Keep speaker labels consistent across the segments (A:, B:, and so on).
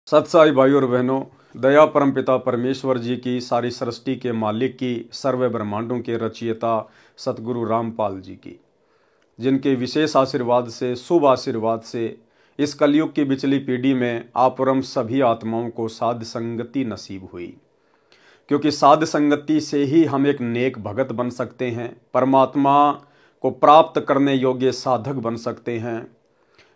A: सत्साई भाइयों और बहनों, दया परमपिता परमेश्वर जी की, सारी सृष्टि के मालिक की, सर्व ब्रह्मांडों के रचयिता सतगुरु रामपाल जी की, जिनके विशेष आशीर्वाद से, शुभ आशीर्वाद से इस कलयुग की बिचली पीढ़ी में आप और हम सभी आत्माओं को साध संगति नसीब हुई। क्योंकि साध संगति से ही हम एक नेक भगत बन सकते हैं, परमात्मा को प्राप्त करने योग्य साधक बन सकते हैं।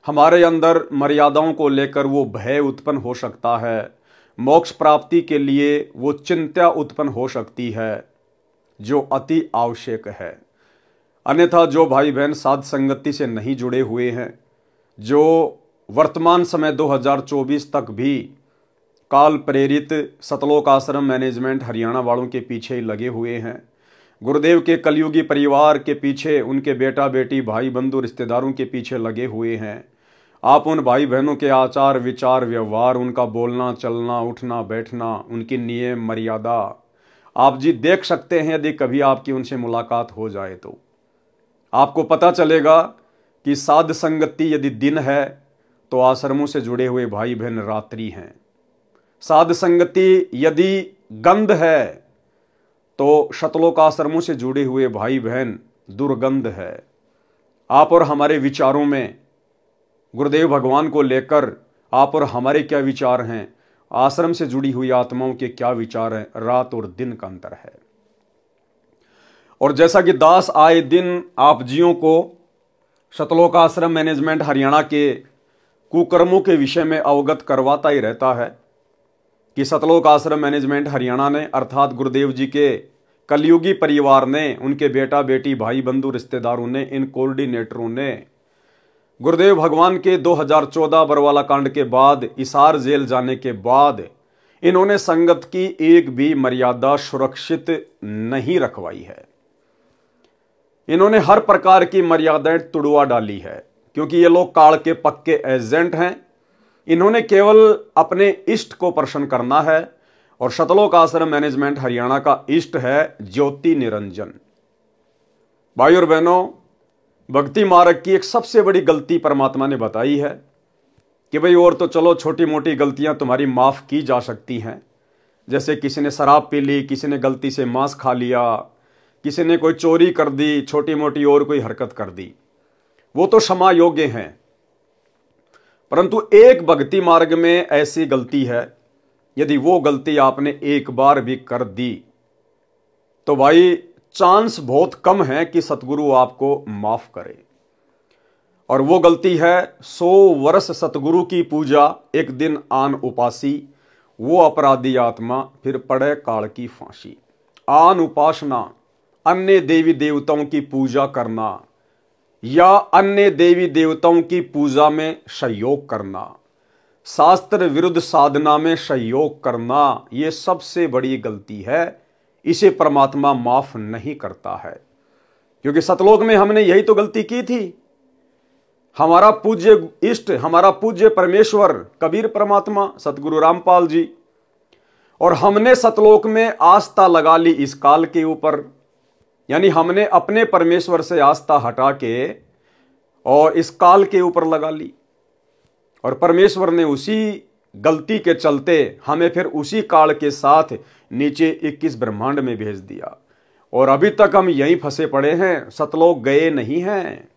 A: हमारे अंदर मर्यादाओं को लेकर वो भय उत्पन्न हो सकता है, मोक्ष प्राप्ति के लिए वो चिंता उत्पन्न हो सकती है, जो अति आवश्यक है। अन्यथा जो भाई बहन साध संगति से नहीं जुड़े हुए हैं, जो वर्तमान समय 2024 तक भी काल प्रेरित सतलोक आश्रम मैनेजमेंट हरियाणा वालों के पीछे ही लगे हुए हैं, गुरुदेव के कलयुगी परिवार के पीछे, उनके बेटा बेटी भाई बंधु रिश्तेदारों के पीछे लगे हुए हैं, आप उन भाई बहनों के आचार विचार व्यवहार, उनका बोलना चलना उठना बैठना, उनकी नियम मर्यादा आप जी देख सकते हैं। यदि कभी आपकी उनसे मुलाकात हो जाए तो आपको पता चलेगा कि साध संगति यदि दिन है तो आश्रमों से जुड़े हुए भाई बहन रात्रि हैं। साध संगति यदि गंध है तो शतलोक आश्रमों से जुड़े हुए भाई बहन दुर्गंध है। आप और हमारे विचारों में गुरुदेव भगवान को लेकर आप और हमारे क्या विचार हैं, आश्रम से जुड़ी हुई आत्माओं के क्या विचार हैं, रात और दिन का अंतर है। और जैसा कि दास आए दिन आप जियों को शतलोक आश्रम मैनेजमेंट हरियाणा के कुकर्मों के विषय में अवगत करवाता ही रहता है कि सतलोक आश्रम मैनेजमेंट हरियाणा ने, अर्थात गुरुदेव जी के कलयुगी परिवार ने, उनके बेटा बेटी भाई बंधु रिश्तेदारों ने, इन कोऑर्डिनेटरों ने गुरुदेव भगवान के 2014 बरवाला कांड के बाद, इसार जेल जाने के बाद इन्होंने संगत की एक भी मर्यादा सुरक्षित नहीं रखवाई है। इन्होंने हर प्रकार की मर्यादाएं तुड़वा डाली है, क्योंकि ये लोग काल के पक्के एजेंट हैं। इन्होंने केवल अपने इष्ट को प्रसन्न करना है, और शतलोक आश्रम मैनेजमेंट हरियाणा का इष्ट है ज्योति निरंजन। भाइयों और बहनों, भक्ति मार्ग की एक सबसे बड़ी गलती परमात्मा ने बताई है कि भाई और तो चलो छोटी मोटी गलतियां तुम्हारी माफ की जा सकती हैं, जैसे किसी ने शराब पी ली, किसी ने गलती से मांस खा लिया, किसी ने कोई चोरी कर दी, छोटी मोटी और कोई हरकत कर दी, वो तो क्षमा योग्य हैं। परंतु एक भक्ति मार्ग में ऐसी गलती है, यदि वो गलती आपने एक बार भी कर दी तो भाई चांस बहुत कम है कि सतगुरु आपको माफ करे। और वो गलती है 100 वर्ष सतगुरु की पूजा, एक दिन आन उपासी, वो अपराधी आत्मा फिर पड़े काल की फांसी। आन उपासना, अन्य देवी देवताओं की पूजा करना या अन्य देवी देवताओं की पूजा में सहयोग करना, शास्त्र विरुद्ध साधना में सहयोग करना, ये सबसे बड़ी गलती है। इसे परमात्मा माफ नहीं करता है, क्योंकि सतलोक में हमने यही तो गलती की थी। हमारा पूज्य इष्ट, हमारा पूज्य परमेश्वर कबीर परमात्मा सतगुरु रामपाल जी, और हमने सतलोक में आस्था लगा ली इस काल के ऊपर। यानी हमने अपने परमेश्वर से आस्था हटा के और इस काल के ऊपर लगा ली, और परमेश्वर ने उसी गलती के चलते हमें फिर उसी काल के साथ नीचे 21 ब्रह्मांड में भेज दिया, और अभी तक हम यहीं फंसे पड़े हैं, सतलोक गए नहीं हैं।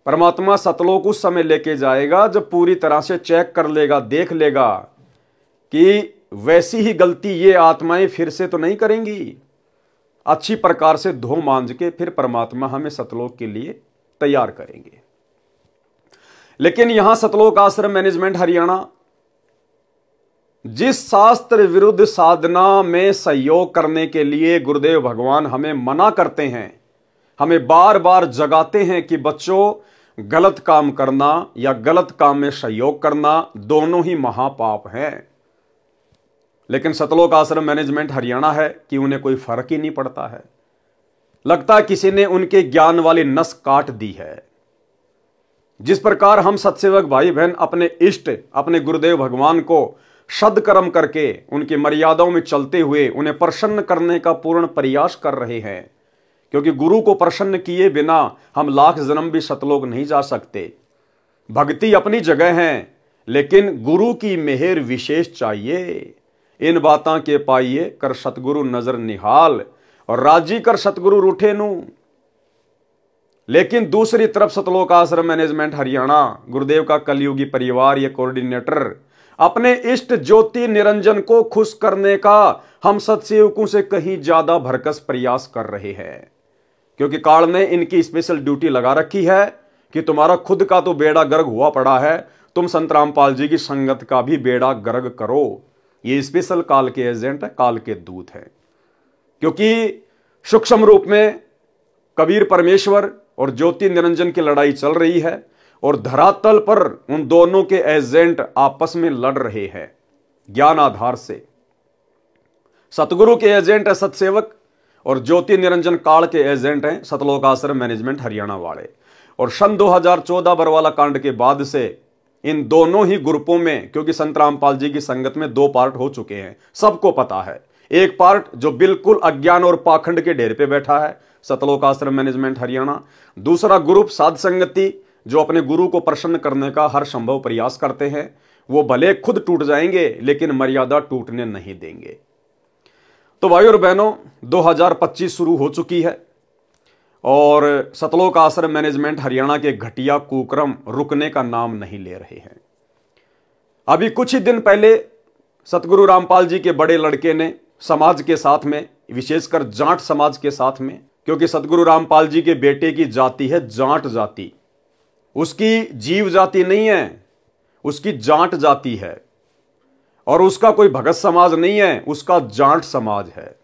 A: परमात्मा सतलोक उस समय लेके जाएगा जब पूरी तरह से चेक कर लेगा, देख लेगा कि वैसी ही गलती ये आत्माएं फिर से तो नहीं करेंगी। अच्छी प्रकार से धो मांझ के फिर परमात्मा हमें सतलोक के लिए तैयार करेंगे। लेकिन यहां सतलोक आश्रम मैनेजमेंट हरियाणा जिस शास्त्र विरुद्ध साधना में सहयोग करने के लिए गुरुदेव भगवान हमें मना करते हैं, हमें बार बार जगाते हैं कि बच्चों, गलत काम करना या गलत काम में सहयोग करना दोनों ही महापाप हैं। लेकिन सतलोक आश्रम मैनेजमेंट हरियाणा है कि उन्हें कोई फर्क ही नहीं पड़ता है। लगता है किसी ने उनके ज्ञान वाली नस काट दी है। जिस प्रकार हम सत्सेवक भाई बहन अपने इष्ट, अपने गुरुदेव भगवान को सद्कर्म करके उनकी मर्यादाओं में चलते हुए उन्हें प्रसन्न करने का पूर्ण प्रयास कर रहे हैं, क्योंकि गुरु को प्रसन्न किए बिना हम लाख जन्म भी सतलोक नहीं जा सकते। भक्ति अपनी जगह है, लेकिन गुरु की मेहर विशेष चाहिए। इन बातां के पाइए कर सतगुरु नजर निहाल, और राजी कर सतगुरु रूठे नू। लेकिन दूसरी तरफ सतलोक आश्रम मैनेजमेंट हरियाणा गुरुदेव का कलयुगी परिवार ये कोऑर्डिनेटर अपने इष्ट ज्योति निरंजन को खुश करने का हम सत्सेवकों से कहीं ज्यादा भरकस प्रयास कर रहे हैं, क्योंकि काल ने इनकी स्पेशल ड्यूटी लगा रखी है कि तुम्हारा खुद का तो बेड़ा गर्क हुआ पड़ा है, तुम संत रामपाल जी की संगत का भी बेड़ा गर्क करो। ये स्पेशल काल के एजेंट है, काल के दूत है, क्योंकि सूक्ष्म रूप में कबीर परमेश्वर और ज्योति निरंजन की लड़ाई चल रही है और धरातल पर उन दोनों के एजेंट आपस में लड़ रहे हैं ज्ञान आधार से। सतगुरु के एजेंट है सतसेवक और ज्योति निरंजन काल के एजेंट हैं सतलोक आश्रम मैनेजमेंट हरियाणा वाले। और सन 2014 बरवाला कांड के बाद से इन दोनों ही ग्रुपों में, क्योंकि संत रामपाल जी की संगत में 2 पार्ट हो चुके हैं, सबको पता है। एक पार्ट जो बिल्कुल अज्ञान और पाखंड के ढेर पे बैठा है सतलोक आश्रम मैनेजमेंट हरियाणा, दूसरा ग्रुप साध संगति जो अपने गुरु को प्रसन्न करने का हर संभव प्रयास करते हैं। वो भले खुद टूट जाएंगे लेकिन मर्यादा टूटने नहीं देंगे। तो भाई और बहनों 2025 शुरू हो चुकी है और सतलोक आश्रम मैनेजमेंट हरियाणा के घटिया कुक्रम रुकने का नाम नहीं ले रहे हैं। अभी कुछ ही दिन पहले सतगुरु रामपाल जी के बड़े लड़के ने समाज के साथ में, विशेषकर जाट समाज के साथ में, क्योंकि सतगुरु रामपाल जी के बेटे की जाति है जाट जाति, उसकी जीव जाति नहीं है, उसकी जाट जाति है, और उसका कोई भगत समाज नहीं है, उसका जाट समाज है।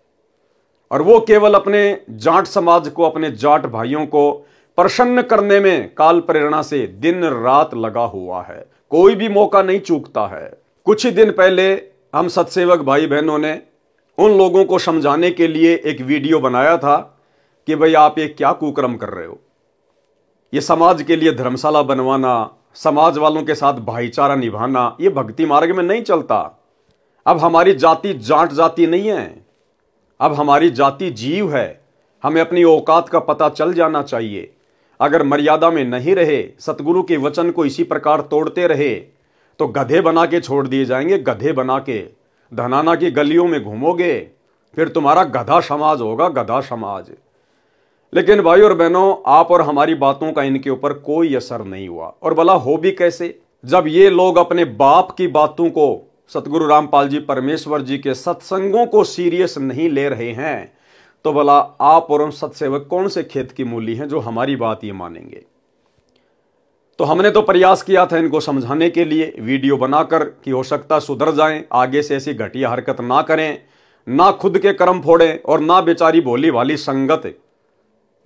A: और वो केवल अपने जाट समाज को, अपने जाट भाइयों को प्रसन्न करने में काल प्रेरणा से दिन रात लगा हुआ है, कोई भी मौका नहीं चूकता है। कुछ ही दिन पहले हम सत्सेवक भाई बहनों ने उन लोगों को समझाने के लिए एक वीडियो बनाया था कि भाई आप ये क्या कुकर्म कर रहे हो। ये समाज के लिए धर्मशाला बनवाना, समाज वालों के साथ भाईचारा निभाना, ये भक्ति मार्ग में नहीं चलता। अब हमारी जाति जाट जाति नहीं है, अब हमारी जाति जीव है। हमें अपनी औकात का पता चल जाना चाहिए। अगर मर्यादा में नहीं रहे, सतगुरु के वचन को इसी प्रकार तोड़ते रहे तो गधे बना के छोड़ दिए जाएंगे। गधे बना के धनाना की गलियों में घूमोगे, फिर तुम्हारा गधा समाज होगा, गधा समाज। लेकिन भाई और बहनों, आप और हमारी बातों का इनके ऊपर कोई असर नहीं हुआ। और भला हो भी कैसे, जब ये लोग अपने बाप की बातों को, सतगुरु रामपाल जी परमेश्वर जी के सत्संगों को सीरियस नहीं ले रहे हैं, तो भला आप और हम सत्सेवक कौन से खेत की मूली हैं जो हमारी बात ये मानेंगे। तो हमने तो प्रयास किया था इनको समझाने के लिए वीडियो बनाकर कि हो सकता सुधर जाएं, आगे से ऐसी घटिया हरकत ना करें, ना खुद के कर्म फोड़ें और ना बेचारी भोली वाली संगत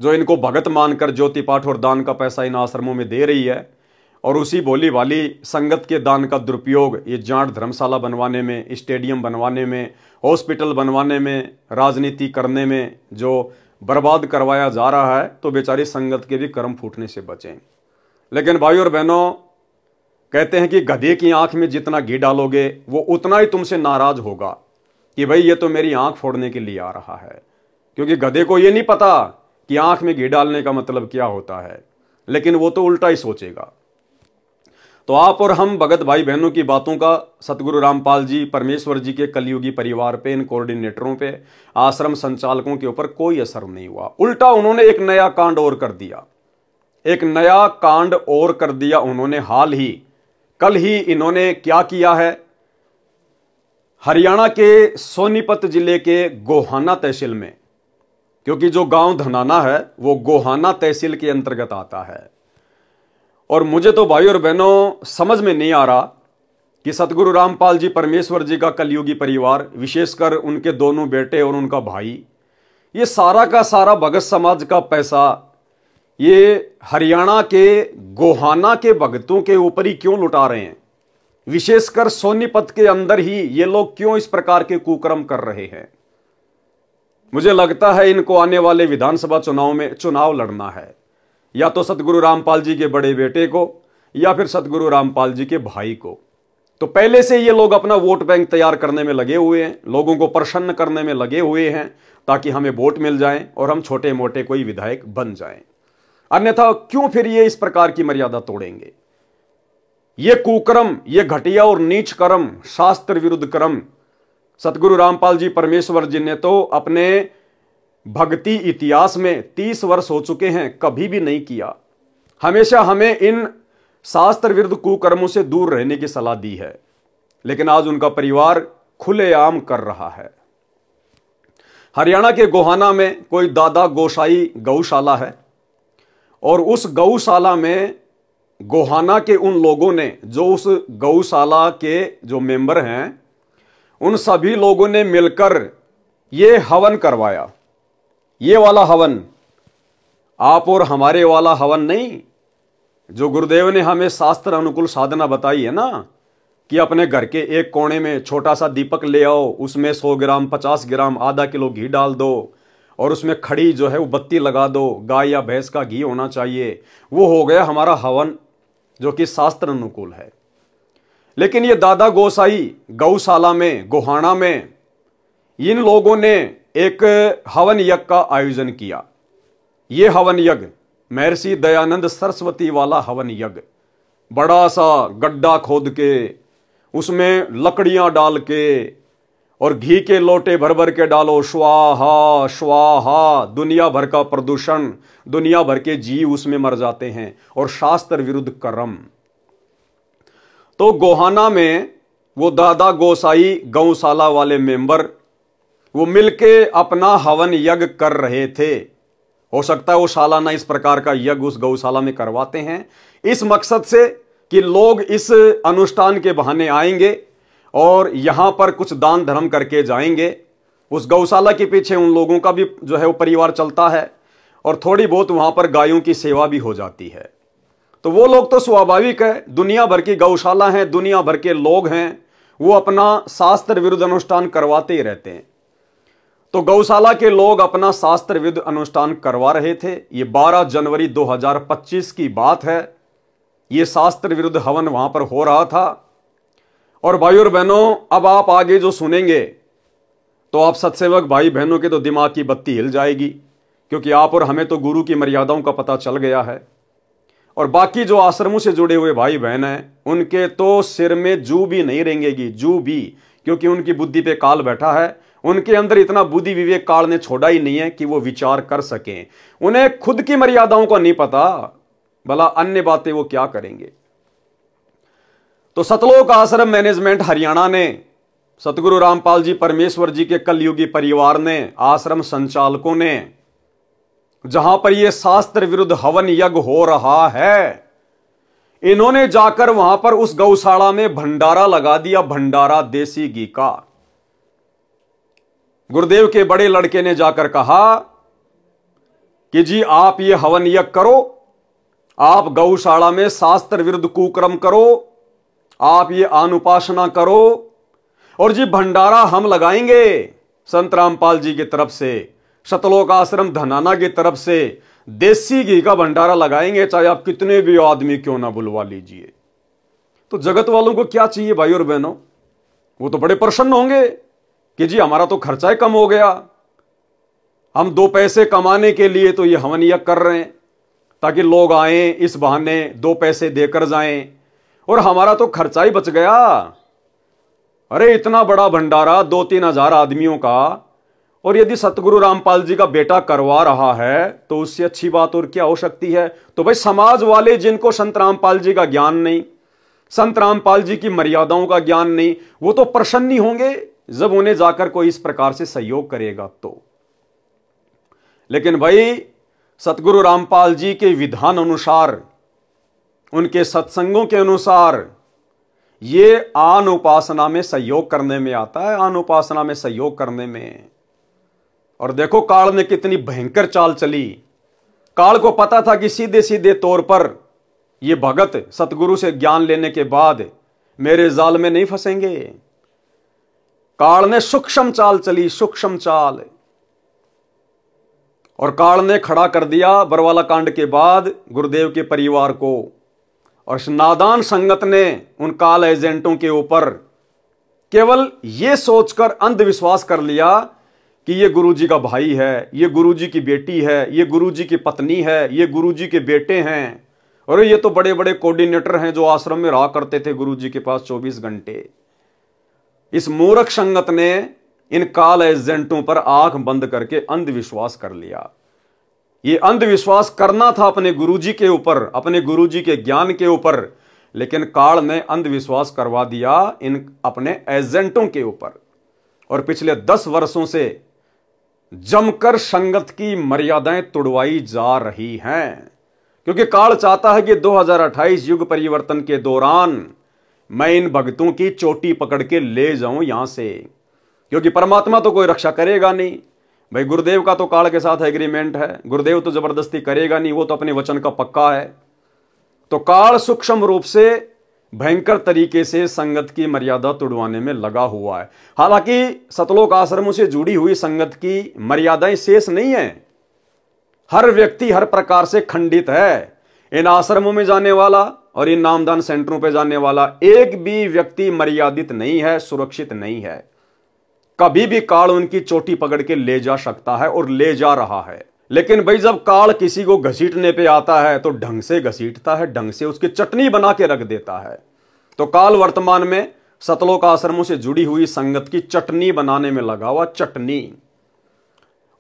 A: जो इनको भगत मानकर ज्योति पाठ और दान का पैसा इन आश्रमों में दे रही है, और उसी भोली वाली संगत के दान का दुरुपयोग ये जाट धर्मशाला बनवाने में, स्टेडियम बनवाने में, हॉस्पिटल बनवाने में, राजनीति करने में जो बर्बाद करवाया जा रहा है, तो बेचारी संगत के भी कर्म फूटने से बचें। लेकिन भाई और बहनों, कहते हैं कि गधे की आंख में जितना घी डालोगे वो उतना ही तुमसे नाराज होगा कि भाई ये तो मेरी आंख फोड़ने के लिए आ रहा है, क्योंकि गधे को ये नहीं पता कि आंख में घी डालने का मतलब क्या होता है, लेकिन वो तो उल्टा ही सोचेगा। तो आप और हम भगत भाई बहनों की बातों का सतगुरु रामपाल जी परमेश्वर जी के कलयुगी परिवार पे, इन कोऑर्डिनेटरों पे, आश्रम संचालकों के ऊपर कोई असर नहीं हुआ। उल्टा उन्होंने एक नया कांड और कर दिया, एक नया कांड और कर दिया उन्होंने। हाल ही कल ही इन्होंने क्या किया है, हरियाणा के सोनीपत जिले के गोहाना तहसील में, क्योंकि जो गांव धनाना है वो गोहाना तहसील के अंतर्गत आता है, और मुझे तो भाई और बहनों समझ में नहीं आ रहा कि सतगुरु रामपाल जी परमेश्वर जी का कलयुगी परिवार, विशेषकर उनके दोनों बेटे और उनका भाई, ये सारा का सारा भगत समाज का पैसा ये हरियाणा के गोहाना के भगतों के ऊपर ही क्यों लुटा रहे हैं। विशेषकर सोनीपत के अंदर ही ये लोग क्यों इस प्रकार के कुकर्म कर रहे हैं। मुझे लगता है इनको आने वाले विधानसभा चुनाव में चुनाव लड़ना है, या तो सतगुरु रामपाल जी के बड़े बेटे को या फिर सतगुरु रामपाल जी के भाई को। तो पहले से ये लोग अपना वोट बैंक तैयार करने में लगे हुए हैं, लोगों को प्रसन्न करने में लगे हुए हैं, ताकि हमें वोट मिल जाए और हम छोटे मोटे कोई विधायक बन जाएं। अन्यथा क्यों फिर ये इस प्रकार की मर्यादा तोड़ेंगे। ये कुकर्म, ये घटिया और नीच कर्म, शास्त्र विरुद्ध कर्म सतगुरु रामपाल जी परमेश्वर जी ने तो अपने भक्ति इतिहास में 30 वर्ष हो चुके हैं कभी भी नहीं किया। हमेशा हमें इन शास्त्र विरुद्ध कुकर्मों से दूर रहने की सलाह दी है, लेकिन आज उनका परिवार खुलेआम कर रहा है। हरियाणा के गोहाना में कोई दादा गोसाई गौशाला है और उस गौशाला में गोहाना के उन लोगों ने, जो उस गौशाला के जो मेंबर हैं, उन सभी लोगों ने मिलकर ये हवन करवाया। ये वाला हवन, आप और हमारे वाला हवन नहीं, जो गुरुदेव ने हमें शास्त्र अनुकूल साधना बताई है ना, कि अपने घर के एक कोने में छोटा सा दीपक ले आओ, उसमें 100 ग्राम 50 ग्राम आधा किलो घी डाल दो और उसमें खड़ी जो है वो बत्ती लगा दो, गाय या भैंस का घी होना चाहिए। वो हो गया हमारा हवन, जो कि शास्त्र अनुकूल है। लेकिन ये दादा गोसाई गौशाला में, गोहाना में, इन लोगों ने एक हवन यज्ञ का आयोजन किया। ये हवन यज्ञ महर्षि दयानंद सरस्वती वाला हवन यज्ञ, बड़ा सा गड्ढा खोद के उसमें लकड़ियां डाल के और घी के लोटे भर भर के डालो, स्वाहा स्वाहा, दुनिया भर का प्रदूषण, दुनिया भर के जीव उसमें मर जाते हैं, और शास्त्र विरुद्ध कर्म। तो गोहाना में वो दादा गोसाई गौशाला वाले मेंबर वो मिलके अपना हवन यज्ञ कर रहे थे। हो सकता है वो सालाना इस प्रकार का यज्ञ उस गौशाला में करवाते हैं, इस मकसद से कि लोग इस अनुष्ठान के बहाने आएंगे और यहां पर कुछ दान धर्म करके जाएंगे। उस गौशाला के पीछे उन लोगों का भी जो है वो परिवार चलता है और थोड़ी बहुत वहां पर गायों की सेवा भी हो जाती है। तो वो लोग तो स्वाभाविक है, दुनिया भर की गौशाला है, दुनिया भर के लोग हैं, वो अपना शास्त्र विरुद्ध अनुष्ठान करवाते ही रहते हैं। तो गौशाला के लोग अपना शास्त्र विरुद्ध अनुष्ठान करवा रहे थे। ये 12 जनवरी 2025 की बात है। ये शास्त्र विरुद्ध हवन वहां पर हो रहा था। और भाई और बहनों, अब आप आगे जो सुनेंगे तो आप सत्सेवक भाई बहनों के तो दिमाग की बत्ती हिल जाएगी, क्योंकि आप और हमें तो गुरु की मर्यादाओं का पता चल गया है। और बाकी जो आश्रमों से जुड़े हुए भाई बहन हैं, उनके तो सिर में जू भी नहीं रेंगेगी, जू भी, क्योंकि उनकी बुद्धि पे काल बैठा है। उनके अंदर इतना बुद्धि विवेक काल ने छोड़ा ही नहीं है कि वो विचार कर सकें। उन्हें खुद की मर्यादाओं का नहीं पता, भला अन्य बातें वो क्या करेंगे। तो सतलोक आश्रम मैनेजमेंट हरियाणा ने, सतगुरु रामपाल जी परमेश्वर जी के कलयुगी परिवार ने, आश्रम संचालकों ने, जहां पर यह शास्त्र विरुद्ध हवन यज्ञ हो रहा है, इन्होंने जाकर वहां पर उस गौशाला में भंडारा लगा दिया, भंडारा देसी घी का। गुरुदेव के बड़े लड़के ने जाकर कहा कि जी आप ये हवन यज्ञ करो, आप गौशाला में शास्त्र विरुद्ध कुकर्म करो, आप ये अनुपासना करो, और जी भंडारा हम लगाएंगे संत रामपाल जी की तरफ से, सतलोक आश्रम धनाना की तरफ से देसी घी का भंडारा लगाएंगे, चाहे आप कितने भी आदमी क्यों ना बुलवा लीजिए। तो जगत वालों को क्या चाहिए भाई और बहनों, वो तो बड़े प्रसन्न होंगे कि जी हमारा तो खर्चा ही कम हो गया, हम 2 पैसे कमाने के लिए तो ये हवन यज्ञ कर रहे हैं ताकि लोग आए, इस बहाने 2 पैसे देकर जाएं, और हमारा तो खर्चा ही बच गया। अरे इतना बड़ा भंडारा 2-3 हजार आदमियों का, और यदि सतगुरु रामपाल जी का बेटा करवा रहा है तो उससे अच्छी बात और क्या हो सकती है। तो भाई समाज वाले जिनको संत रामपाल जी का ज्ञान नहीं, संत रामपाल जी की मर्यादाओं का ज्ञान नहीं, वो तो प्रसन्न ही होंगे जब उन्हें जाकर कोई इस प्रकार से सहयोग करेगा तो। लेकिन भाई सतगुरु रामपाल जी के विधान अनुसार, उनके सत्संगों के अनुसार, ये आन उपासना में सहयोग करने में आता है, आन उपासना में सहयोग करने में। और देखो काल ने कितनी भयंकर चाल चली। काल को पता था कि सीधे सीधे तौर पर ये भगत सतगुरु से ज्ञान लेने के बाद मेरे जाल में नहीं फंसेंगे। काल ने सूक्ष्म चाल चली, सूक्ष्म चाल, और काल ने खड़ा कर दिया बरवाला कांड के बाद गुरुदेव के परिवार को। और नादान संगत ने उन काल एजेंटों के ऊपर केवल यह सोचकर अंधविश्वास कर लिया कि ये गुरुजी का भाई है, ये गुरुजी की बेटी है, ये गुरुजी की पत्नी है, ये गुरुजी के बेटे हैं, और ये तो बड़े बड़े कोऑर्डिनेटर हैं जो आश्रम में रहा करते थे गुरु जी के पास 24 घंटे। इस मूर्ख संगत ने इन काल एजेंटों पर आंख बंद करके अंधविश्वास कर लिया। ये अंधविश्वास करना था अपने गुरुजी के ऊपर, अपने गुरुजी के ज्ञान के ऊपर, लेकिन काल ने अंधविश्वास करवा दिया इन अपने एजेंटों के ऊपर। और पिछले 10 वर्षों से जमकर संगत की मर्यादाएं तोड़वाई जा रही हैं, क्योंकि काल चाहता है कि 2028 युग परिवर्तन के दौरान मैं इन भक्तों की चोटी पकड़ के ले जाऊं यहां से, क्योंकि परमात्मा तो कोई रक्षा करेगा नहीं भाई। गुरुदेव का तो काल के साथ एग्रीमेंट है, गुरुदेव तो जबरदस्ती करेगा नहीं, वो तो अपने वचन का पक्का है। तो काल सूक्ष्म रूप से भयंकर तरीके से संगत की मर्यादा तोड़वाने में लगा हुआ है। हालांकि सतलोक आश्रमों से जुड़ी हुई संगत की मर्यादाएं शेष नहीं है, हर व्यक्ति हर प्रकार से खंडित है। इन आश्रमों में जाने वाला और इन नामदान सेंटरों पर जाने वाला एक भी व्यक्ति मर्यादित नहीं है, सुरक्षित नहीं है। कभी भी काल उनकी चोटी पकड़ के ले जा सकता है और ले जा रहा है। लेकिन भाई जब काल किसी को घसीटने पे आता है तो ढंग से घसीटता है, ढंग से उसकी चटनी बना के रख देता है। तो काल वर्तमान में सतलोक आश्रमों से जुड़ी हुई संगत की चटनी बनाने में लगा हुआ, चटनी।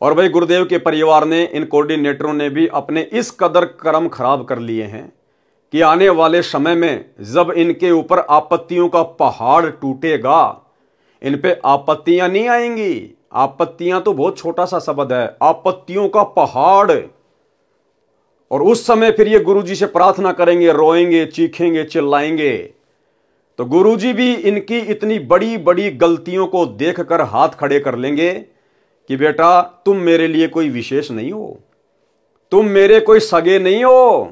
A: और भाई गुरुदेव के परिवार ने, इन कोऑर्डिनेटरों ने भी अपने इस कदर कर्म खराब कर लिए हैं कि आने वाले समय में जब इनके ऊपर आपत्तियों का पहाड़ टूटेगा, इन पे आपत्तियां नहीं आएंगी। आपत्तियां तो बहुत छोटा सा शब्द है, आपत्तियों का पहाड़। और उस समय फिर ये गुरुजी से प्रार्थना करेंगे, रोएंगे, चीखेंगे, चिल्लाएंगे। तो गुरुजी भी इनकी इतनी बड़ी बड़ी गलतियों को देखकर हाथ खड़े कर लेंगे कि बेटा तुम मेरे लिए कोई विशेष नहीं हो, तुम मेरे कोई सगे नहीं हो।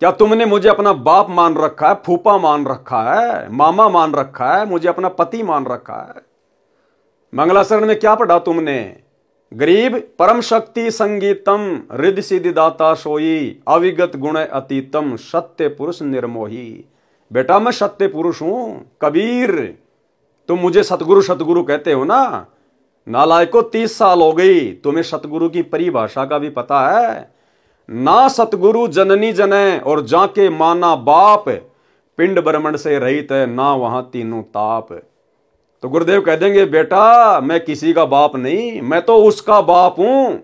A: क्या तुमने मुझे अपना बाप मान रखा है, फूफा मान रखा है, मामा मान रखा है, मुझे अपना पति मान रखा है? मंगलाचरण में क्या पढ़ा तुमने? गरीब परम शक्ति संगीतम रिद्धि सिद्धि दाता सोई अविगत गुण अतीतम सत्य पुरुष निर्मोही। बेटा मैं सत्य पुरुष हूं कबीर, तुम मुझे सतगुरु सतगुरु कहते हो ना। नालायको 30 साल हो गई, तुम्हें सतगुरु की परिभाषा का भी पता है? ना सतगुरु जननी जने और जाके माना बाप, पिंड ब्रह्मंड से रहित है ना वहां तीनों ताप। तो गुरुदेव कह देंगे बेटा मैं किसी का बाप नहीं, मैं तो उसका बाप हूं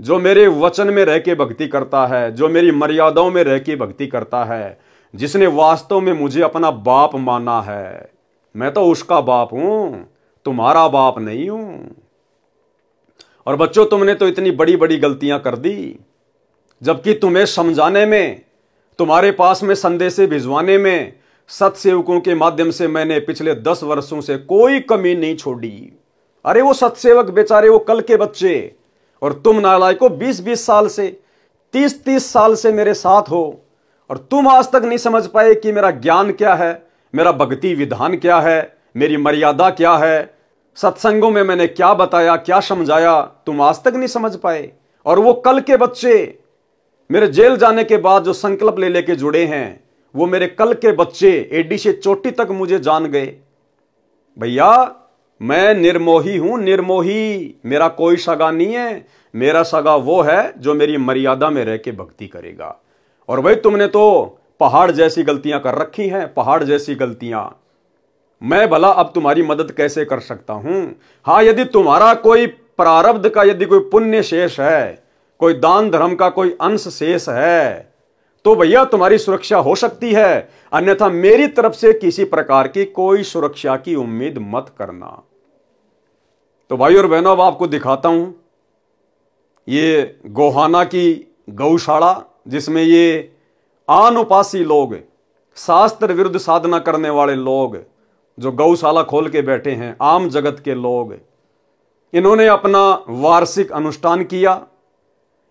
A: जो मेरे वचन में रह के भक्ति करता है, जो मेरी मर्यादाओं में रह के भक्ति करता है, जिसने वास्तव में मुझे अपना बाप माना है। मैं तो उसका बाप हूं, तुम्हारा बाप नहीं हूं। और बच्चों तुमने तो इतनी बड़ी बड़ी गलतियां कर दी, जबकि तुम्हें समझाने में, तुम्हारे पास में संदेश भिजवाने में सत्सेवकों के माध्यम से मैंने पिछले 10 वर्षों से कोई कमी नहीं छोड़ी। अरे वो सत्सेवक बेचारे, वो कल के बच्चे, और तुम नालायकों 20-20 साल से, 30-30 साल से मेरे साथ हो, और तुम आज तक नहीं समझ पाए कि मेरा ज्ञान क्या है, मेरा भक्ति विधान क्या है, मेरी मर्यादा क्या है, सत्संगों में मैंने क्या बताया, क्या समझाया, तुम आज तक नहीं समझ पाए। और वो कल के बच्चे मेरे जेल जाने के बाद जो संकल्प ले लेके जुड़े हैं, वो मेरे कल के बच्चे एडी से चोटी तक मुझे जान गए। भैया मैं निर्मोही हूं, निर्मोही, मेरा कोई सगा नहीं है। मेरा सगा वो है जो मेरी मर्यादा में रह के भक्ति करेगा। और भाई तुमने तो पहाड़ जैसी गलतियां कर रखी हैं, पहाड़ जैसी गलतियां। मैं भला अब तुम्हारी मदद कैसे कर सकता हूं? हाँ, यदि तुम्हारा कोई प्रारब्ध का, यदि कोई पुण्य शेष है, कोई दान धर्म का कोई अंश शेष है, तो भैया तुम्हारी सुरक्षा हो सकती है, अन्यथा मेरी तरफ से किसी प्रकार की कोई सुरक्षा की उम्मीद मत करना। तो भाई और बहनों अब आपको दिखाता हूं ये गोहाना की गौशाला, जिसमें ये आनुपासी लोग, शास्त्र विरुद्ध साधना करने वाले लोग जो गौशाला खोल के बैठे हैं, आम जगत के लोग, इन्होंने अपना वार्षिक अनुष्ठान किया,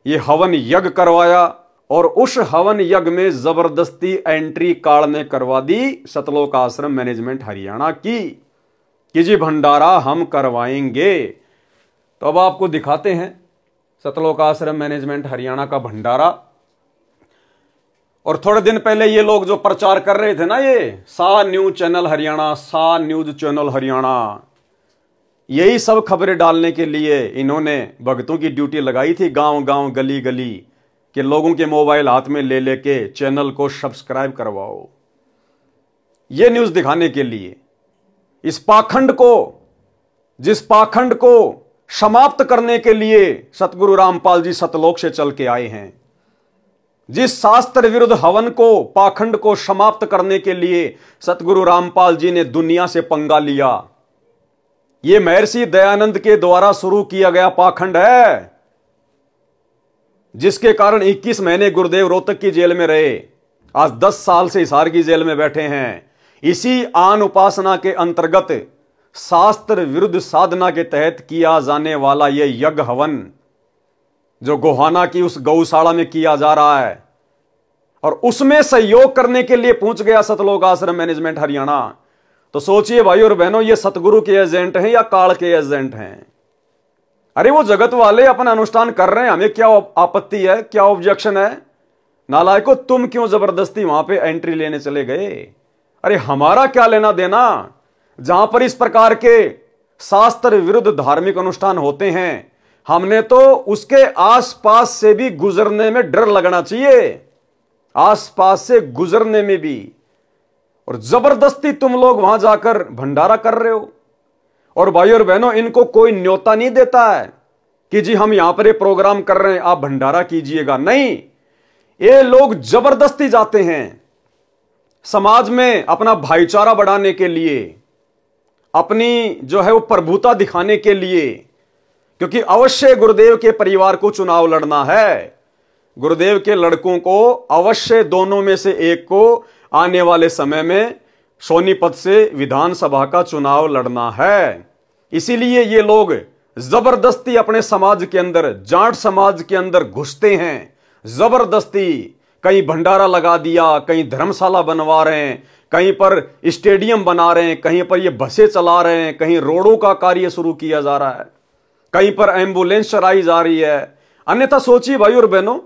A: ये हवन यज्ञ करवाया, और उस हवन यज्ञ में जबरदस्ती एंट्री काल ने करवा दी सतलोक आश्रम मैनेजमेंट हरियाणा की कि जी भंडारा हम करवाएंगे। तो अब आपको दिखाते हैं सतलोक आश्रम मैनेजमेंट हरियाणा का भंडारा। और थोड़े दिन पहले ये लोग जो प्रचार कर रहे थे ना, ये सा न्यूज चैनल हरियाणा, सा न्यूज चैनल हरियाणा, यही सब खबरें डालने के लिए इन्होंने भक्तों की ड्यूटी लगाई थी, गांव गांव गली गली, कि लोगों के मोबाइल हाथ में ले लेके चैनल को सब्सक्राइब करवाओ। यह न्यूज दिखाने के लिए इस पाखंड को, जिस पाखंड को समाप्त करने के लिए सतगुरु रामपाल जी सतलोक से चल के आए हैं, जिस शास्त्र विरुद्ध हवन को, पाखंड को समाप्त करने के लिए सतगुरु रामपाल जी ने दुनिया से पंगा लिया, यह महर्षि दयानंद के द्वारा शुरू किया गया पाखंड है, जिसके कारण 21 महीने गुरुदेव रोहतक की जेल में रहे, आज 10 साल से हिसार की जेल में बैठे हैं। इसी आन उपासना के अंतर्गत शास्त्र विरुद्ध साधना के तहत किया जाने वाला यह यज्ञ हवन जो गोहाना की उस गौशाला में किया जा रहा है, और उसमें सहयोग करने के लिए पहुंच गया सतलोक आश्रम मैनेजमेंट हरियाणा। तो सोचिए भाई और बहनों, ये सतगुरु के एजेंट हैं या काल के एजेंट हैं? अरे वो जगत वाले अपना अनुष्ठान कर रहे हैं, हमें क्या आपत्ति है, क्या ऑब्जेक्शन है? नालायको, तुम क्यों जबरदस्ती वहां पे एंट्री लेने चले गए? अरे हमारा क्या लेना देना? जहां पर इस प्रकार के शास्त्र विरुद्ध धार्मिक अनुष्ठान होते हैं, हमने तो उसके आसपास से भी गुजरने में डर लगना चाहिए, आसपास से गुजरने में भी। और जबरदस्ती तुम लोग वहां जाकर भंडारा कर रहे हो। और भाई और बहनों, इनको कोई न्योता नहीं देता है कि जी हम यहां पर ये प्रोग्राम कर रहे हैं, आप भंडारा कीजिएगा। नहीं, ये लोग जबरदस्ती जाते हैं समाज में अपना भाईचारा बढ़ाने के लिए, अपनी जो है वो प्रभुता दिखाने के लिए, क्योंकि अवश्य गुरुदेव के परिवार को चुनाव लड़ना है। गुरुदेव के लड़कों को अवश्य दोनों में से एक को आने वाले समय में सोनीपत से विधानसभा का चुनाव लड़ना है। इसीलिए ये लोग जबरदस्ती अपने समाज के अंदर, जाट समाज के अंदर घुसते हैं। जबरदस्ती कहीं भंडारा लगा दिया, कहीं धर्मशाला बनवा रहे हैं, कहीं पर स्टेडियम बना रहे हैं, कहीं पर ये बसें चला रहे हैं, कहीं रोडों का कार्य शुरू किया जा रहा है, कहीं पर एम्बुलेंस चलाई जा रही है। अन्यथा सोचिए भाई और बहनों,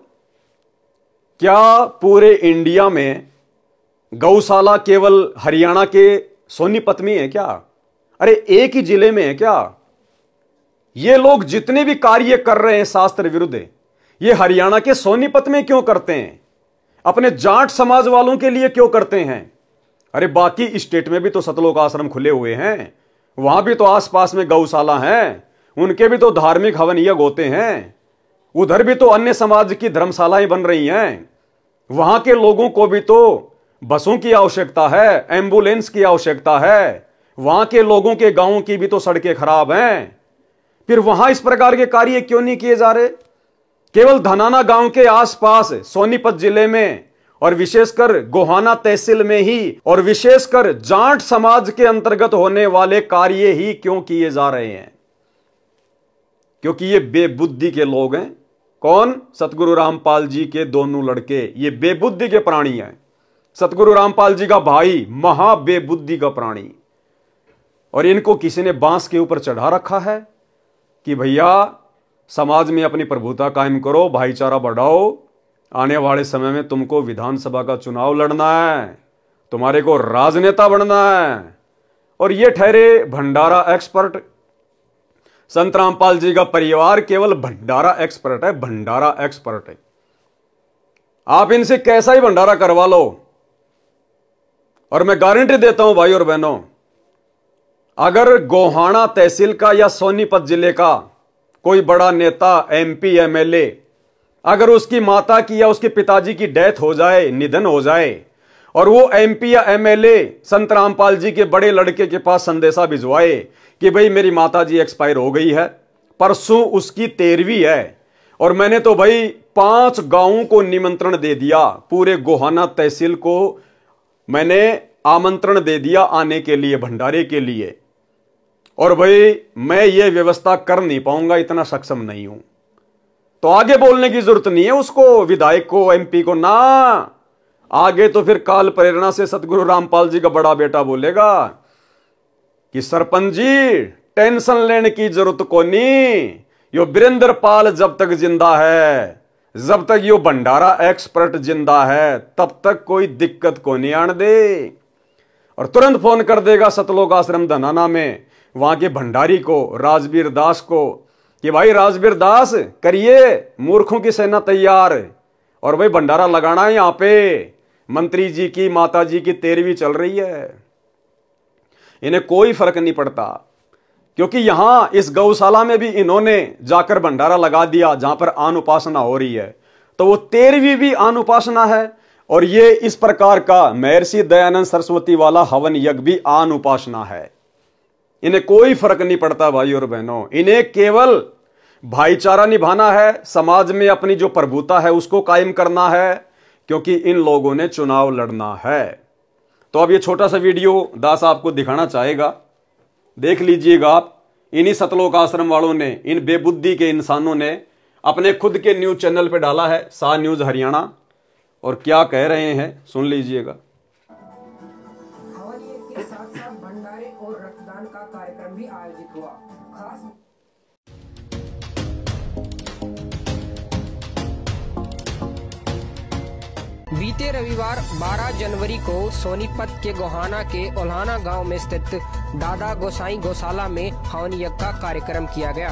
A: क्या पूरे इंडिया में गौशाला केवल हरियाणा के सोनीपत में है क्या? अरे एक ही जिले में है क्या? ये लोग जितने भी कार्य कर रहे हैं शास्त्र विरुद्ध, ये हरियाणा के सोनीपत में क्यों करते हैं? अपने जाट समाज वालों के लिए क्यों करते हैं? अरे बाकी स्टेट में भी तो सतलोक आश्रम खुले हुए हैं, वहां भी तो आसपास में गौशाला हैं, उनके भी तो धार्मिक हवन यज्ञ होते हैं, उधर भी तो अन्य समाज की धर्मशालाएं बन रही हैं, वहां के लोगों को भी तो बसों की आवश्यकता है, एम्बुलेंस की आवश्यकता है, वहां के लोगों के गांवों की भी तो सड़कें खराब हैं। फिर वहां इस प्रकार के कार्य क्यों नहीं किए जा रहे? केवल धनाना गांव के आसपास सोनीपत जिले में और विशेषकर गोहाना तहसील में ही और विशेषकर जाट समाज के अंतर्गत होने वाले कार्य ही क्यों किए जा रहे हैं? क्योंकि ये बेबुद्धि के लोग हैं। कौन? सतगुरु रामपाल जी के दोनों लड़के, ये बेबुद्धि के प्राणी हैं। सतगुरु रामपाल जी का भाई महा बेबुद्धि का प्राणी, और इनको किसी ने बांस के ऊपर चढ़ा रखा है कि भैया समाज में अपनी प्रभुता कायम करो, भाईचारा बढ़ाओ, आने वाले समय में तुमको विधानसभा का चुनाव लड़ना है, तुम्हारे को राजनेता बनना है। और ये ठहरे भंडारा एक्सपर्ट। संत रामपाल जी का परिवार केवल भंडारा एक्सपर्ट है, भंडारा एक्सपर्ट है। आप इनसे कैसा ही भंडारा करवा लो, और मैं गारंटी देता हूं भाई और बहनों, अगर गोहाना तहसील का या सोनीपत जिले का कोई बड़ा नेता, एमपी, एमएलए, अगर उसकी माता की या उसके पिताजी की डेथ हो जाए, निधन हो जाए, और वो एमपी या एमएलए संत रामपाल जी के बड़े लड़के के पास संदेशा भिजवाए कि भाई मेरी माता जी एक्सपायर हो गई है, परसों उसकी 13वीं है, और मैंने तो भाई 5 गांवों को निमंत्रण दे दिया, पूरे गोहाना तहसील को मैंने आमंत्रण दे दिया आने के लिए, भंडारे के लिए, और भाई मैं ये व्यवस्था कर नहीं पाऊंगा, इतना सक्षम नहीं हूं, तो आगे बोलने की जरूरत नहीं है उसको, विधायक को, एमपी को ना। आगे तो फिर काल प्रेरणा से सतगुरु रामपाल जी का बड़ा बेटा बोलेगा कि सरपंच जी टेंशन लेने की जरूरत को नहीं, यो वीरेंद्र पाल जब तक जिंदा है, जब तक यो भंडारा एक्सपर्ट जिंदा है, तब तक कोई दिक्कत को नहीं आने दे। और तुरंत फोन कर देगा सतलोक आश्रम धनाना में वहां के भंडारी को, राजवीर दास को, कि भाई राजवीर दास करिए मूर्खों की सेना तैयार, और भाई भंडारा लगाना है यहां पे। मंत्री जी की, माता जी की 13वीं चल रही है, इन्हें कोई फर्क नहीं पड़ता, क्योंकि यहां इस गौशाला में भी इन्होंने जाकर भंडारा लगा दिया जहां पर आन उपासना हो रही है। तो वो 13वीं भी आन उपासना है, और ये इस प्रकार का महर्षि दयानंद सरस्वती वाला हवन यज्ञ भी आन उपासना है। इन्हें कोई फर्क नहीं पड़ता भाई और बहनों, इन्हें केवल भाईचारा निभाना है, समाज में अपनी जो प्रभुता है उसको कायम करना है, क्योंकि इन लोगों ने चुनाव लड़ना है। तो अब ये छोटा सा वीडियो दास आपको दिखाना चाहेगा, देख लीजिएगा आप। इन्हीं सतलोक आश्रम वालों ने, इन बेबुद्धि के इंसानों ने अपने खुद के न्यूज चैनल पे डाला है, शाह न्यूज हरियाणा, और क्या कह रहे हैं सुन लीजिएगा।
B: हवन यज्ञ के साथ साथ भंडारे और रक्तदान का कार्यक्रम भी आयोजित हुआ। खास बीते रविवार 12 जनवरी को सोनीपत के गोहाना के ओल्हाना गांव में स्थित दादा गोसाई गौशाला में हवन यज्ञ का कार्यक्रम किया गया।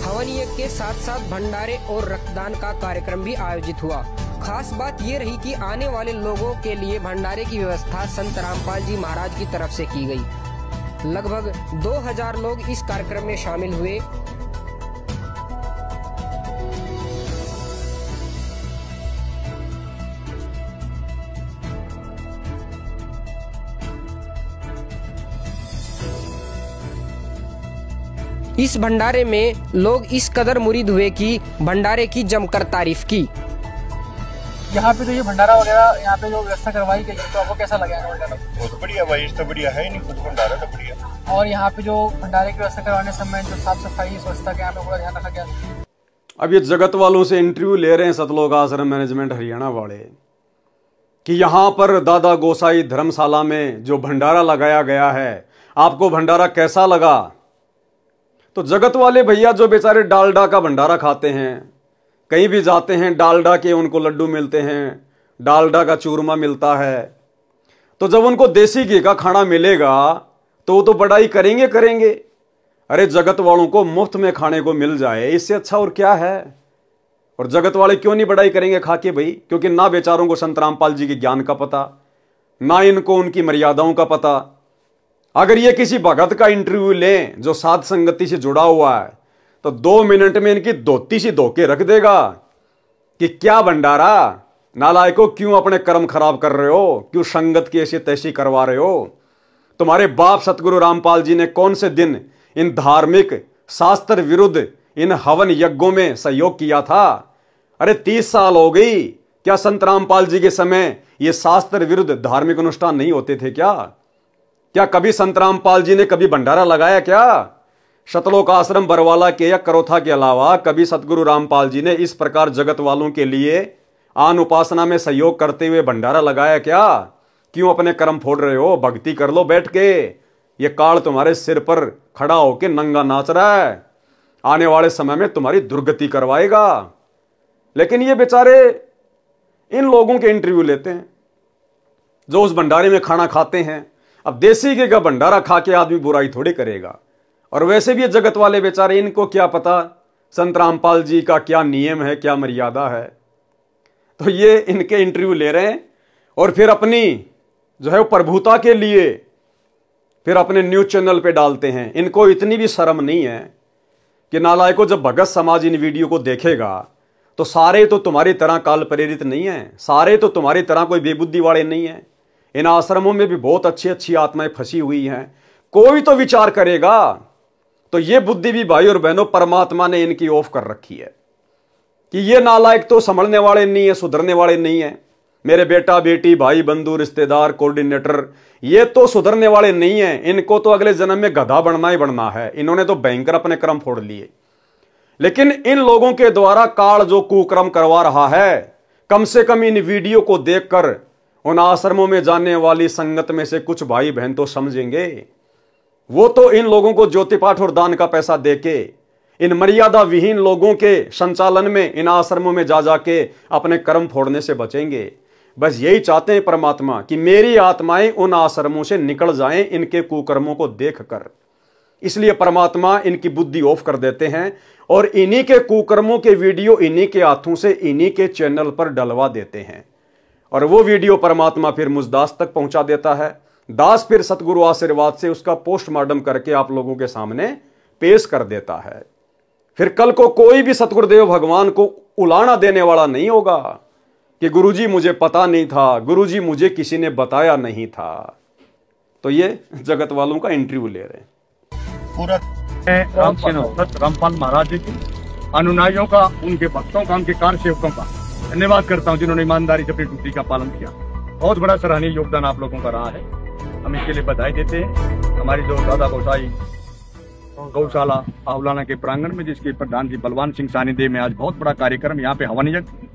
B: हवन यज्ञ के साथ साथ भंडारे और रक्तदान का कार्यक्रम भी आयोजित हुआ। खास बात ये रही कि आने वाले लोगों के लिए भंडारे की व्यवस्था संत रामपाल जी महाराज की तरफ से की गई। लगभग 2000 लोग इस कार्यक्रम में शामिल हुए। इस भंडारे में लोग इस कदर मुरीद हुए कि भंडारे की जमकर तारीफ की।
C: यहाँ पे तो ये भंडारा वगैरह यहाँ पे जो व्यवस्था करवाई गई है, तो आपको कैसा लगा भंडारा?
D: बहुत बढ़िया भाई, इस तो बढ़िया है नहीं, कुछ भंडारा तो बढ़िया।
C: और यहाँ पे जो भंडारे की व्यवस्था करवाने समय जो साफ सफाई स्वच्छता के यहाँ पे पूरा ध्यान रखा गया।
A: अब ये जगत वालों से इंटरव्यू ले रहे हैं सतलोक आश्रम मैनेजमेंट हरियाणा वाले, कि यहाँ पर दादा गोसाई धर्मशाला में जो भंडारा लगाया गया है, आपको भंडारा कैसा लगा? तो जगत वाले भैया जो बेचारे डालडा का भंडारा खाते हैं, कहीं भी जाते हैं डालडा के उनको लड्डू मिलते हैं, डालडा का चूरमा मिलता है, तो जब उनको देसी घी का खाना मिलेगा तो वो तो बड़ाई करेंगे करेंगे। अरे जगत वालों को मुफ्त में खाने को मिल जाए, इससे अच्छा और क्या है? और जगत वाले क्यों नहीं बड़ाई करेंगे खा के भाई? क्योंकि ना बेचारों को संत रामपाल जी के ज्ञान का पता, ना इनको उनकी मर्यादाओं का पता। अगर ये किसी भगत का इंटरव्यू लें जो साध संगति से जुड़ा हुआ है, तो 2 मिनट में इनकी धोती सी धो के रख देगा कि क्या भंडारा, नालायकों क्यों अपने कर्म खराब कर रहे हो, क्यों संगत की ऐसी तैसी करवा रहे हो? तुम्हारे बाप सतगुरु रामपाल जी ने कौन से दिन इन धार्मिक शास्त्र विरुद्ध इन हवन यज्ञों में सहयोग किया था? अरे 30 साल हो गई, क्या संत रामपाल जी के समय ये शास्त्र विरुद्ध धार्मिक अनुष्ठान नहीं होते थे क्या? क्या कभी संत रामपाल जी ने कभी भंडारा लगाया क्या? सतलोक आश्रम बरवाला के या करोथा के अलावा कभी सतगुरु रामपाल जी ने इस प्रकार जगत वालों के लिए आन उपासना में सहयोग करते हुए भंडारा लगाया क्या? क्यों अपने कर्म फोड़ रहे हो? भक्ति कर लो बैठ के। ये काल तुम्हारे सिर पर खड़ा होके नंगा नाच रहा है, आने वाले समय में तुम्हारी दुर्गति करवाएगा। लेकिन ये बेचारे इन लोगों के इंटरव्यू लेते हैं जो उस भंडारे में खाना खाते हैं। अब देसी घी का भंडारा खा के आदमी बुराई थोड़ी करेगा। और वैसे भी ये जगत वाले बेचारे, इनको क्या पता संत रामपाल जी का क्या नियम है, क्या मर्यादा है। तो ये इनके इंटरव्यू ले रहे हैं और फिर अपनी जो है वो प्रभुता के लिए फिर अपने न्यूज चैनल पे डालते हैं। इनको इतनी भी शर्म नहीं है कि नालायकों, जब भगत समाज इन वीडियो को देखेगा तो सारे तो तुम्हारी तरह काल प्रेरित नहीं है, सारे तो तुम्हारी तरह कोई बेबुद्धि वाले नहीं है। इन आश्रमों में भी बहुत अच्छी अच्छी आत्माएं फंसी हुई हैं। कोई तो विचार करेगा। तो ये बुद्धि भी भाई और बहनों परमात्मा ने इनकी ऑफ कर रखी है कि ये नालायक तो संभलने वाले नहीं है, सुधरने वाले नहीं है। मेरे बेटा बेटी भाई बंधु रिश्तेदार कोऑर्डिनेटर, ये तो सुधरने वाले नहीं है। इनको तो अगले जन्म में गधा बनना ही बनना है। इन्होंने तो भयंकर अपने कर्म फोड़ लिए। लेकिन इन लोगों के द्वारा काल जो कुकर्म करवा रहा है, कम से कम इन वीडियो को देखकर उन आश्रमों में जाने वाली संगत में से कुछ भाई बहन तो समझेंगे। वो तो इन लोगों को ज्योति पाठ और दान का पैसा देके इन मर्यादा विहीन लोगों के संचालन में इन आश्रमों में जा जाके अपने कर्म फोड़ने से बचेंगे। बस यही चाहते हैं परमात्मा कि मेरी आत्माएं उन आश्रमों से निकल जाएं इनके कुकर्मों को देखकर। इसलिए परमात्मा इनकी बुद्धि ऑफ कर देते हैं और इन्हीं के कुकर्मों के वीडियो इन्हीं के हाथों से इन्हीं के चैनल पर डलवा देते हैं और वो वीडियो परमात्मा फिर मुझ दास तक पहुंचा देता है। दास फिर सतगुरु आशीर्वाद से उसका पोस्टमार्टम करके आप लोगों के सामने पेश कर देता है। फिर कल को कोई भी सतगुरुदेव भगवान को उलाना देने वाला नहीं होगा कि गुरुजी मुझे पता नहीं था, गुरुजी मुझे किसी ने बताया नहीं था। तो ये जगत वालों का इंटरव्यू ले रहे हैं।
D: पूरा
E: रामपाल महाराज जी की अनुयायियों का, उनके भक्तों का, उनके कार्य सेवकों का धन्यवाद करता हूं जिन्होंने ईमानदारी से अपनी ड्यूटी का पालन किया। बहुत बड़ा सराहनीय योगदान आप लोगों का रहा है, हम इसके लिए बधाई देते हैं। हमारी जो दादा गोसाई गौशाला आहुलाना के प्रांगण में, जिसके प्रधान जी बलवान सिंह सानिध्य में आज बहुत बड़ा कार्यक्रम, यहाँ पे हवन यज्ञ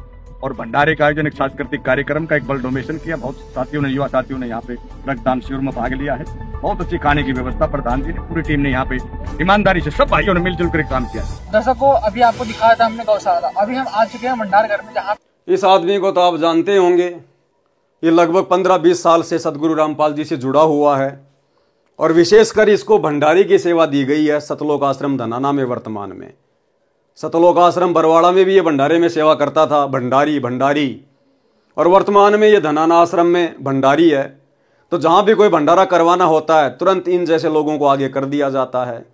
E: और भंडारे का आयोजन, एक सांस्कृतिक कार्यक्रम का एक बल डोनेशन किया। बहुत साथियों ने, युवा साथियों ने यहाँ पे रक्तदान शिविर में भाग लिया है। बहुत अच्छी खाने की व्यवस्था प्रधान जी ने, पूरी टीम ने यहाँ पे ईमानदारी से सब भाइयों ने मिलजुल कर काम किया।
C: दर्शकों, अभी आपको दिखाया था हमने गौशाला, अभी हम आ चुके हैं भंडार घर में, जहाँ
A: इस आदमी को तो आप जानते होंगे, ये लगभग 15-20 साल से सतगुरु रामपाल जी से जुड़ा हुआ है और विशेषकर इसको भंडारी की सेवा दी गई है सतलोक आश्रम धनाना में। वर्तमान में सतलोक आश्रम बरवाड़ा में भी ये भंडारे में सेवा करता था, भंडारी, और वर्तमान में ये धनाना आश्रम में भंडारी है। तो जहाँ भी कोई भंडारा करवाना होता है तुरंत इन जैसे लोगों को आगे कर दिया जाता है।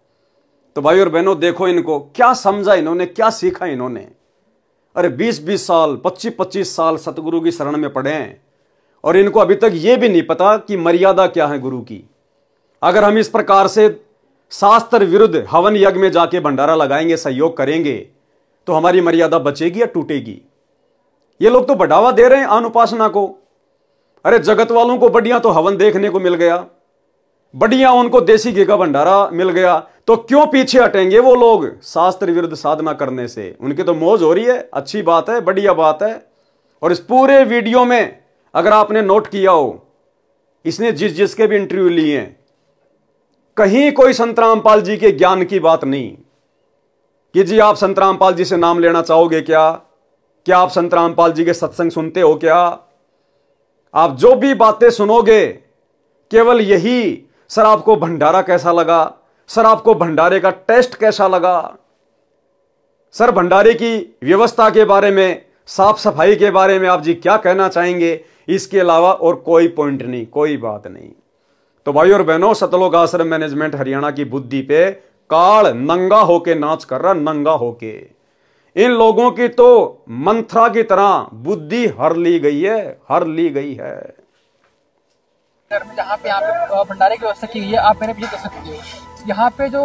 A: तो भाई और बहनों, देखो इनको क्या समझा इन्होंने, क्या सीखा इन्होंने। अरे 20-20 साल, 25-25 साल सतगुरु की शरण में पड़े हैं और इनको अभी तक ये भी नहीं पता कि मर्यादा क्या है गुरु की। अगर हम इस प्रकार से शास्त्र विरुद्ध हवन यज्ञ में जाके भंडारा लगाएंगे, सहयोग करेंगे, तो हमारी मर्यादा बचेगी या टूटेगी? ये लोग तो बढ़ावा दे रहे हैं अनुपासना को। अरे जगत वालों को बढ़िया तो हवन देखने को मिल गया, बढ़िया उनको देसी घी का भंडारा मिल गया, तो क्यों पीछे हटेंगे वो लोग शास्त्र विरुद्ध साधना करने से? उनकी तो मौज हो रही है, अच्छी बात है, बढ़िया बात है। और इस पूरे वीडियो में अगर आपने नोट किया हो, इसने जिसके भी इंटरव्यू लिए हैं, कहीं कोई संत रामपाल जी के ज्ञान की बात नहीं कि जी आप संत रामपाल जी से नाम लेना चाहोगे क्या आप संत रामपाल जी के सत्संग सुनते हो क्या? आप जो भी बातें सुनोगे केवल यही, सर आपको भंडारा कैसा लगा, सर आपको भंडारे का टेस्ट कैसा लगा, सर भंडारे की व्यवस्था के बारे में, साफ सफाई के बारे में आप जी क्या कहना चाहेंगे? इसके अलावा और कोई पॉइंट नहीं, कोई बात नहीं। तो भाई और बहनों, सतलोक आश्रम मैनेजमेंट हरियाणा की बुद्धि पे काल नंगा होके नाच कर रहा, नंगा होके। इन लोगों की तो मंत्रा की तरह बुद्धि हर ली गई है, हर ली गई है।
C: जहाँ पे यहाँ पे भंडारे की व्यवस्था की गई है, आप मेरे पीछे देख सकते हो। यहाँ पे जो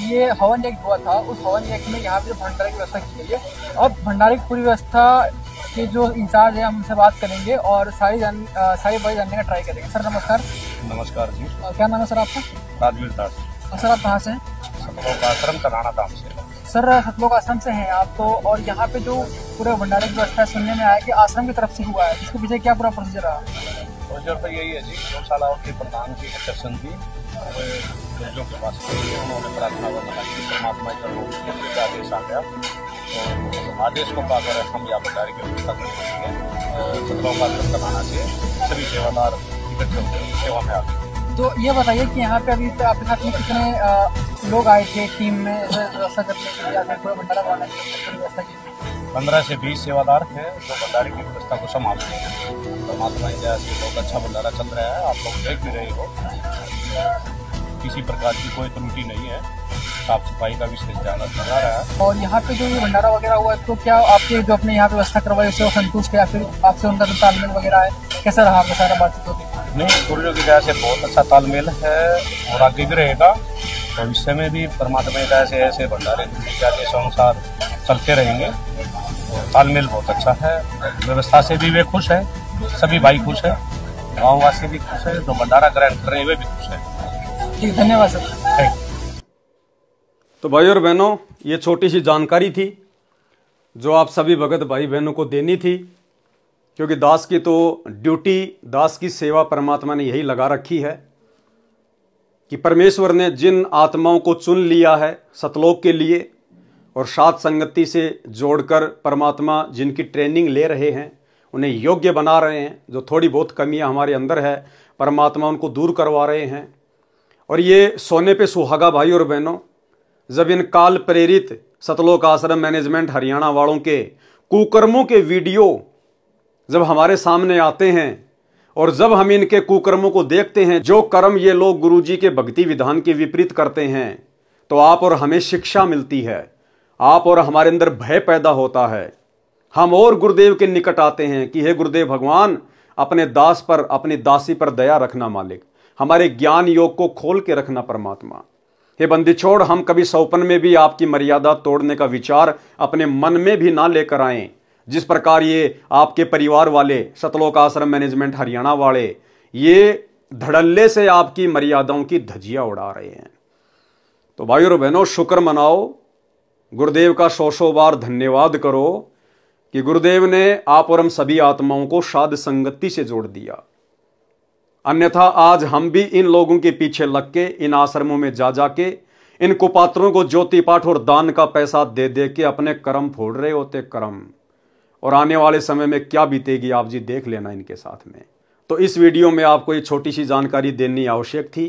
C: ये हवन यज्ञ हुआ था, उस हवन यज्ञ में यहाँ पे भंडारे की व्यवस्था की गई है। अब भंडारे की पूरी व्यवस्था के जो इंचार्ज है, हम उनसे बात करेंगे और सारी बातें जानने का ट्राई करेंगे। सर नमस्कार।
D: नमस्कार जी।
C: क्या नाम है सर आपका?
D: राजवीर दास।
C: सर आप कहाँ से हैं?
D: सतलोक आश्रम धनाना धाम से।
C: सर सतलोक आश्रम से हैं आप तो, और यहाँ पे जो पूरे भंडारे की व्यवस्था सुनने में आया कि आश्रम की तरफ से हुआ है, इसके पीछे क्या पूरा प्रोसीजर रहा?
D: प्रोसीजर तो यही है जी, गौशालाओं के प्रधान जी दर्शन दी जो के पास उन्होंने प्रार्थना वगैरह की, परमात्मा का आदेश आ गया, तो आदेश को पाकर हम यहाँ भंडारे की व्यवस्था करेंगे। सतलोक आश्रम धनाना से सभी सेवादार इकट्ठे होकर सेवा में आ गए।
C: तो ये बताइए कि यहाँ पे अभी तक आपके साथ में कितने लोग आए थे टीम में व्यवस्था करने के लिए, या फिर पूरा भंडारा बनाने की व्यवस्था की?
D: 15 से 20 सेवादार थे जो भंडारे की व्यवस्था को संभालते हैं। परमात्मा की दया से बहुत अच्छा भंडारा चल रहा है, आप लोग देख भी रहे हो, किसी प्रकार की कोई त्रुटि नहीं है, साफ सफाई का विशेष ध्यान रखा जा रहा है।
C: और यहाँ पे जो ये भंडारा वगैरह हुआ है, तो क्या आपके जो अपने यहाँ पे व्यवस्था करवाई उससे वो संतुष्ट है, या फिर आपसे उनका जो तालमेल वगैरह है, कैसा रहा आपका सारा बातचीत होगी?
D: नहीं, गुरुजों की दया से बहुत अच्छा तालमेल है और आगे भी रहेगा। भविष्य में भी परमात्मा की दया से ऐसे भंडारे आदेश अनुसार चलते रहेंगे। तालमेल बहुत अच्छा है, व्यवस्था से भी वे खुश है, सभी भाई खुश है, गाँववासी भी खुश है, जो भंडारा ग्रहण कर रहे हैं वे भी खुश है।
C: ठीक, धन्यवाद सर।
A: तो भाई और बहनों, ये छोटी सी जानकारी थी जो आप सभी भगत भाई बहनों को देनी थी, क्योंकि दास की तो ड्यूटी, दास की सेवा परमात्मा ने यही लगा रखी है कि परमेश्वर ने जिन आत्माओं को चुन लिया है सतलोक के लिए और साथ संगति से जोड़कर परमात्मा जिनकी ट्रेनिंग ले रहे हैं, उन्हें योग्य बना रहे हैं, जो थोड़ी बहुत कमियां हमारे अंदर है परमात्मा उनको दूर करवा रहे हैं। और ये सोने पे सुहागा भाई और बहनों, जब इन काल प्रेरित सतलोक आश्रम मैनेजमेंट हरियाणा वालों के कुकर्मों के वीडियो जब हमारे सामने आते हैं और जब हम इनके कुकर्मों को देखते हैं, जो कर्म ये लोग गुरुजी के भक्ति विधान के विपरीत करते हैं, तो आप और हमें शिक्षा मिलती है, आप और हमारे अंदर भय पैदा होता है। हम और गुरुदेव के निकट आते हैं कि हे गुरुदेव भगवान, अपने दास पर, अपनी दासी पर दया रखना मालिक, हमारे ज्ञान योग को खोल के रखना परमात्मा। हे बंदी छोड़, हम कभी सौपन में भी आपकी मर्यादा तोड़ने का विचार अपने मन में भी ना लेकर आए। जिस प्रकार ये आपके परिवार वाले, सतलोक आश्रम मैनेजमेंट हरियाणा वाले, ये धड़ल्ले से आपकी मर्यादाओं की धज्जियां उड़ा रहे हैं। तो भाइयों और बहनों, शुक्र मनाओ, गुरुदेव का 100 बार धन्यवाद करो कि गुरुदेव ने आप और हम सभी आत्माओं को साध संगति से जोड़ दिया। अन्यथा आज हम भी इन लोगों के पीछे लग के, इन आश्रमों में जा जाके इन कुपात्रों को ज्योति पाठ और दान का पैसा दे दे के अपने कर्म फोड़ रहे होते, कर्म। और आने वाले समय में क्या बीतेगी आप जी देख लेना इनके साथ में। तो इस वीडियो में आपको ये छोटी सी जानकारी देनी आवश्यक थी,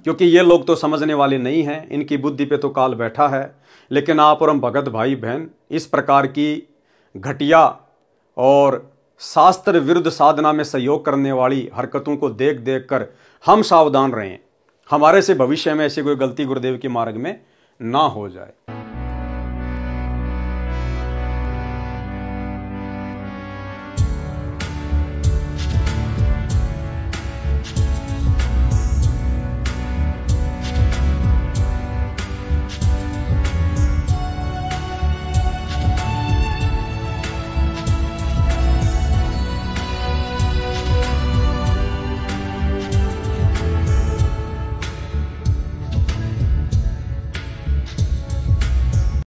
A: क्योंकि ये लोग तो समझने वाले नहीं हैं, इनकी बुद्धि पे तो काल बैठा है। लेकिन आप और हम भगत भाई बहन इस प्रकार की घटिया और शास्त्र विरुद्ध साधना में सहयोग करने वाली हरकतों को देख देख कर हम सावधान रहें, हमारे से भविष्य में ऐसी कोई गलती गुरुदेव के मार्ग में ना हो जाए।